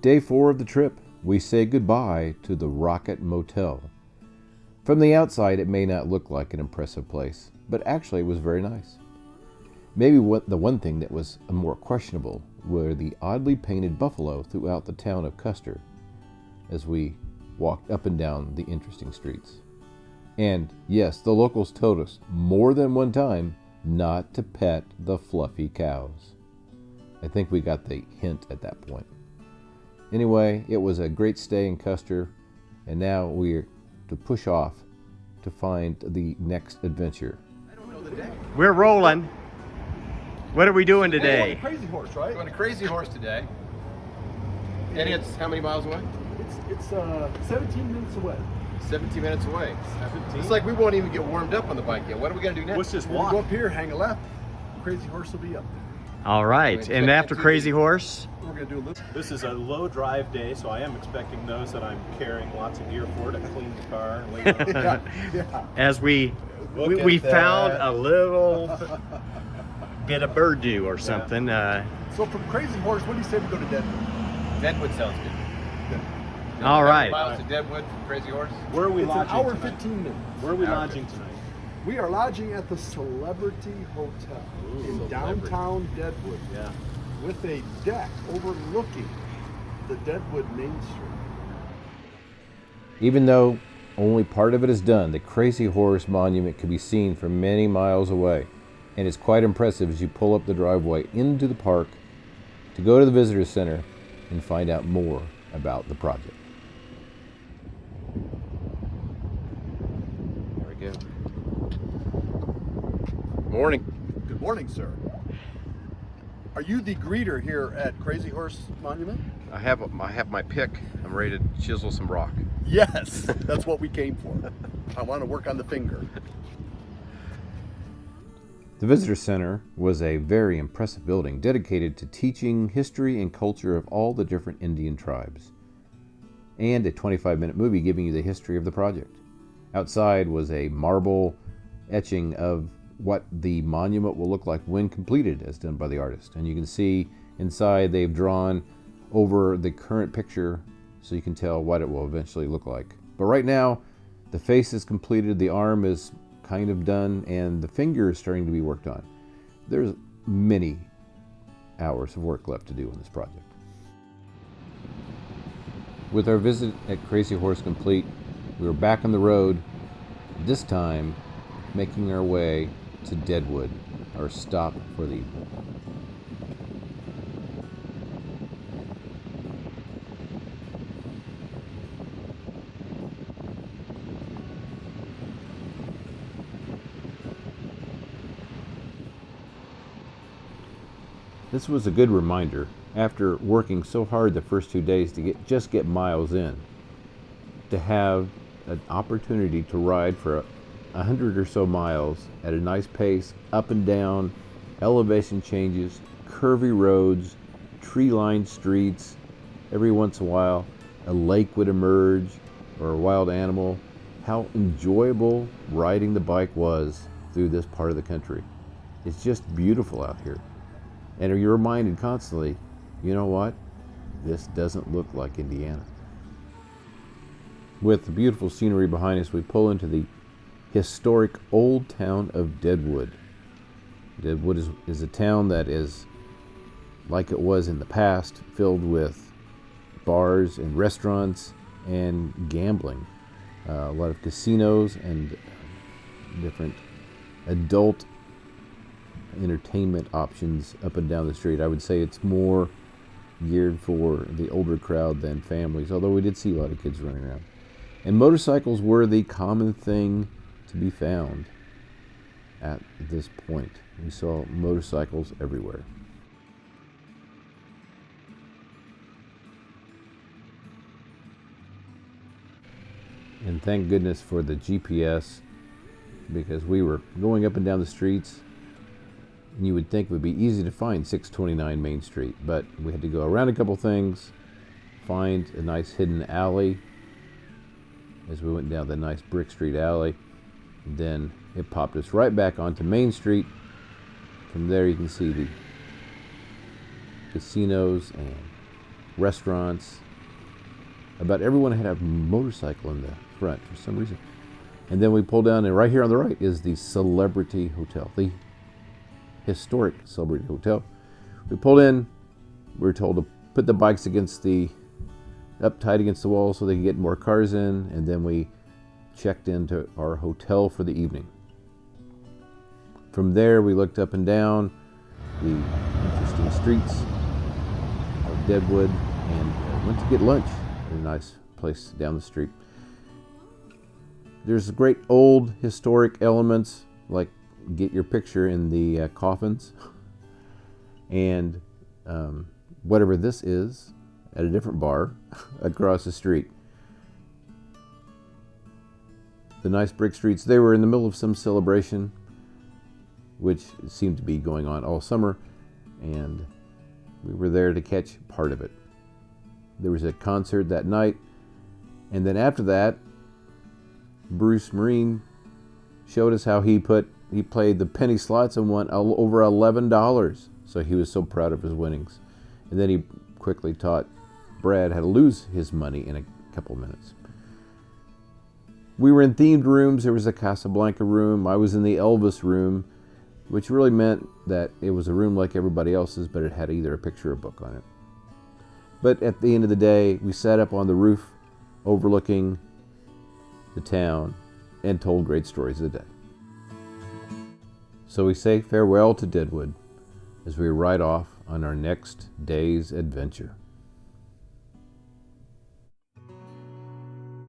Day 4 of the trip, we say goodbye to the Rocket Motel. From the outside, it may not look like an impressive place, but actually it was very nice. Maybe the one thing that was more questionable were the oddly painted buffalo throughout the town of Custer as we walked up and down the interesting streets. And yes, the locals told us more than one time not to pet the fluffy cows. I think we got the hint at that point. Anyway, it was a great stay in Custer, and now we're to push off to find the next adventure. We're rolling. What are we doing today? We're going to Crazy Horse, right? We're going to Crazy Horse today. And it's how many miles away? It's 17 minutes away. 17 minutes away. 17? It's like we won't even get warmed up on the bike yet. What are we going to do next? Let's just walk. Go up here, hang a left. Crazy Horse will be up there. All right. And after Crazy Horse? We're going to do a little. This is a low drive day, so I am expecting those that I'm carrying lots of gear for to clean the car. Yeah. As we found a little bit of bird dew or something. So from Crazy Horse, what do you say we go to Deadwood? Deadwood sounds good. All right. Miles to Deadwood from Crazy Horse. Where are we lodging? It's an hour tonight? 15 minutes. Where are we lodging tonight? We are lodging at the Celebrity Hotel in downtown Deadwood. Yeah. With a deck overlooking the Deadwood Main Street. Even though only part of it is done, the Crazy Horse Monument can be seen from many miles away. And it's quite impressive as you pull up the driveway into the park to go to the visitor center and find out more about the project. Very good. Morning. Good morning, sir. Are you the greeter here at Crazy Horse Monument? I have my pick. I'm ready to chisel some rock. Yes, that's what we came for. I want to work on the finger. The Visitor Center was a very impressive building dedicated to teaching history and culture of all the different Indian tribes, and a 25-minute movie giving you the history of the project. Outside was a marble etching of what the monument will look like when completed, as done by the artist. And you can see inside they've drawn over the current picture so you can tell what it will eventually look like. But right now, the face is completed, the arm is kind of done, and the finger is starting to be worked on. There's many hours of work left to do on this project. With our visit at Crazy Horse complete, we were back on the road, this time making our way to Deadwood, our stop for the evening. This was a good reminder, after working so hard the first 2 days to get miles in, to have an opportunity to ride for 100 or so miles at a nice pace, up and down, elevation changes, curvy roads, tree-lined streets. Every once in a while, a lake would emerge or a wild animal. How enjoyable riding the bike was through this part of the country. It's just beautiful out here. And you're reminded constantly, you know what? This doesn't look like Indiana. With the beautiful scenery behind us, we pull into the historic old town of Deadwood. Deadwood is a town that is like it was in the past, filled with bars and restaurants and gambling. A lot of casinos and different adult entertainment options up and down the street. I would say it's more geared for the older crowd than families, although we did see a lot of kids running around. And motorcycles were the common thing to be found at this point. We saw motorcycles everywhere. And thank goodness for the GPS, because we were going up and down the streets and you would think it would be easy to find 629 Main Street, but we had to go around a couple things, find a nice hidden alley as we went down the nice Brick Street alley. Then it popped us right back onto Main Street. From there you can see the casinos and restaurants. About everyone had a motorcycle in the front for some reason. And then we pulled down, and right here on the right is the Celebrity Hotel, the historic Celebrity Hotel. We pulled in. We were told to put the bikes up tight against the wall so they could get more cars in, and then we checked into our hotel for the evening. From there, we looked up and down the interesting streets of Deadwood and went to get lunch at a nice place down the street. There's great old historic elements, like get your picture in the coffins and whatever this is at a different bar across the street. The nice brick streets, they were in the middle of some celebration which seemed to be going on all summer, and we were there to catch part of it. There was a concert that night, and then after that, Bruce Marine showed us how he played the penny slots and won over $11. So he was so proud of his winnings. And then he quickly taught Brad how to lose his money in a couple of minutes. We were in themed rooms. There was a Casablanca room. I was in the Elvis room, which really meant that it was a room like everybody else's, but it had either a picture or a book on it. But at the end of the day, we sat up on the roof overlooking the town and told great stories of the day. So we say farewell to Deadwood as we ride off on our next day's adventure.